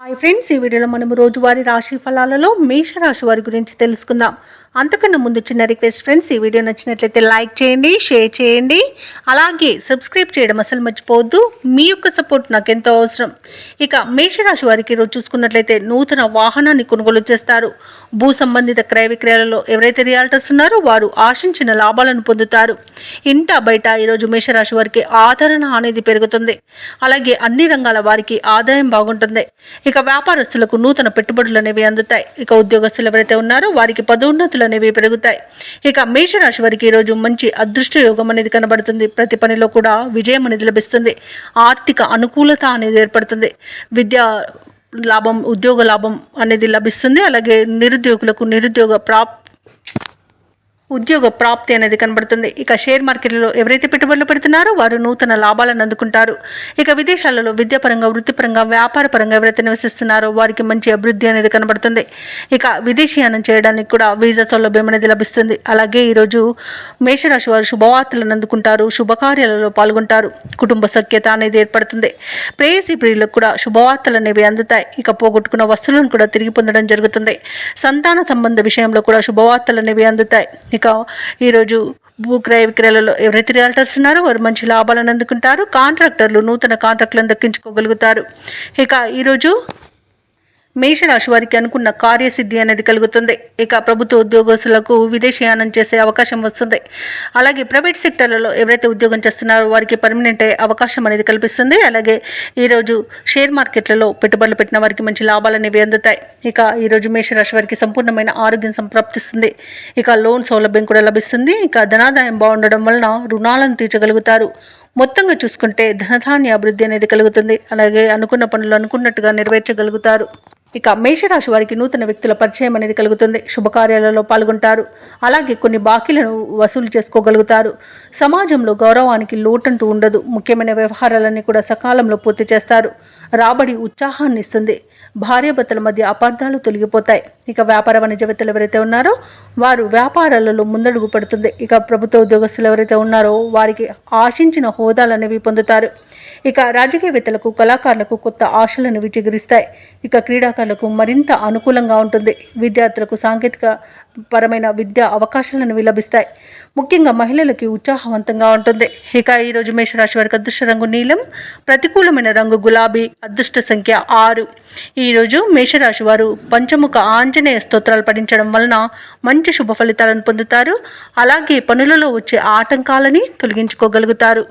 Hi friends, ఈ వీడియోలో మనం రోజువారీ రాశి ఫలాలలో మేషరాశి వారి గురించి తెలుసుకుందాం. అంతకన్నా ముందు చిన్న రిక్వెస్ట్ ఫ్రెండ్స్, ఈ వీడియో నచ్చినట్లయితే లైక్ చేయండి, షేర్ చేయండి, అలాగే సబ్స్క్రైబ్ చేయడం అసలు మర్చిపోవద్దు. మీ యొక్క సపోర్ట్ నాకు ఎంతో అవసరం. ఇక మేషరాశి వారికి ఈరోజు చూసుకున్నట్లయితే నూతన వాహనాన్ని కొనుగోలు చేస్తారు. భూ సంబంధిత క్రయ విక్రయాలలో ఎవరైతే రియాల్టర్స్ ఉన్నారో వారు ఆశించిన లాభాలను పొందుతారు. ఇంట బయట ఈరోజు మేషరాశి వారికి ఆదరణ అనేది పెరుగుతుంది. అలాగే అన్ని రంగాల వారికి ఆదాయం బాగుంటుంది. ఇక వ్యాపారస్తులకు నూతన పెట్టుబడులు అనేవి అందుతాయి. ఇక ఉద్యోగస్తులు ఎవరైతే ఉన్నారో వారికి పదోన్నతులు అనేవి పెరుగుతాయి. ఇక మేషరాశి వారికి ఈరోజు మంచి అదృష్ట యోగం అనేది కనబడుతుంది. ప్రతి పనిలో కూడా విజయం అనేది లభిస్తుంది. ఆర్థిక అనుకూలత అనేది ఏర్పడుతుంది. విద్యా లాభం, ఉద్యోగ లాభం అనేది లభిస్తుంది. అలాగే నిరుద్యోగులకు ఉద్యోగ ప్రాప్తి అనేది కనబడుతుంది. ఇక షేర్ మార్కెట్లో ఎవరైతే పెట్టుబడులు పెడుతున్నారో వారు నూతన లాభాలను అందుకుంటారు. ఇక విదేశాలలో విద్యాపరంగా, వృత్తిపరంగా, వ్యాపారపరంగా ఎవరైతే నివసిస్తున్నారో వారికి మంచి అభివృద్ధి అనేది కనబడుతుంది. ఇక విదేశీయానం చేయడానికి కూడా వీసా సౌలభ్యం అనేది లభిస్తుంది. అలాగే ఈరోజు మేషరాశి వారు శుభవార్తలను అందుకుంటారు. శుభకార్యాలలో పాల్గొంటారు. కుటుంబ సఖ్యత అనేది ఏర్పడుతుంది. ప్రేయసీ ప్రియులకు కూడా శుభవార్తలు అనేవి అందుతాయి. ఇక పోగొట్టుకున్న వస్తువులను కూడా తిరిగి పొందడం జరుగుతుంది. సంతాన సంబంధ విషయంలో కూడా శుభవార్తలు అనేవి అందుతాయి. ఇక ఈరోజు భూ క్రయ విక్రయాలలో ఎవరైతే రియాల్టర్స్ ఉన్నారో వారు మంచి లాభాలను అందుకుంటారు. కాంట్రాక్టర్లు నూతన కాంట్రాక్టులను దక్కించుకోగలుగుతారు. ఇక ఈరోజు మేషరాశి వారికి అనుకున్న కార్యసిద్ధి అనేది కలుగుతుంది. ఇక ప్రభుత్వ ఉద్యోగస్తులకు విదేశీయానం చేసే అవకాశం వస్తుంది. అలాగే ప్రైవేట్ సెక్టర్లలో ఎవరైతే ఉద్యోగం చేస్తున్నారో వారికి పర్మనెంట్ అయ్యే అవకాశం అనేది కల్పిస్తుంది. అలాగే ఈరోజు షేర్ మార్కెట్లలో పెట్టుబడులు పెట్టిన వారికి మంచి లాభాలు అనేవి అందుతాయి. ఇక ఈరోజు మేషరాశి వారికి సంపూర్ణమైన ఆరోగ్యం సంప్రాప్తిస్తుంది. ఇక లోన్ సౌలభ్యం కూడా లభిస్తుంది. ఇక ధనాదాయం బాగుండడం వలన రుణాలను తీర్చగలుగుతారు. మొత్తంగా చూసుకుంటే ధనధాన్య అభివృద్ధి అనేది కలుగుతుంది. అలాగే అనుకున్న పనులు అనుకున్నట్టుగా నెరవేర్చగలుగుతారు. ఇక మేషరాశి వారికి నూతన వ్యక్తుల పరిచయం అనేది కలుగుతుంది. శుభకార్యాలలో పాల్గొంటారు. అలాగే కొన్ని బాకీలను వసూలు చేసుకోగలుగుతారు. సమాజంలో గౌరవానికి లోటంటూ ఉండదు. ముఖ్యమైన వ్యవహారాలన్నీ కూడా సకాలంలో పూర్తి చేస్తారు. రాబడి ఉత్సాహాన్ని ఇస్తుంది. భార్యాభర్తల మధ్య అపార్థాలు తొలగిపోతాయి. ఇక వ్యాపార వాణిజ్యవేత్తలు ఎవరైతే ఉన్నారో వారు వ్యాపారాలలో ముందడుగు పడుతుంది. ఇక ప్రభుత్వ ఉద్యోగస్తులు ఎవరైతే ఉన్నారో వారికి ఆశించిన హోదాలు అనేవి పొందుతారు. ఇక రాజకీయవేత్తలకు, కళాకారులకు కొత్త ఆశలు అనేవి చిగురిస్తాయి. ఇక క్రీడాకారులకు మరింత అనుకూలంగా ఉంటుంది. విద్యార్థులకు సాంకేతిక పరమైన విద్యా అవకాశాలను లభిస్తాయి. ముఖ్యంగా మహిళలకి ఉత్సాహవంతంగా ఉంటుంది. ఇక ఈరోజు మేషరాశి వారికి అదృష్ట రంగు నీలం, ప్రతికూలమైన రంగు గులాబీ, అదృష్ట సంఖ్య 6. ఈరోజు మేషరాశి వారు పంచముఖ ఆంజనేయ స్తోత్రాలు పఠించడం వలన మంచి శుభ ఫలితాలను పొందుతారు. అలాగే పనులలో వచ్చే ఆటంకాలని తొలగించుకోగలుగుతారు.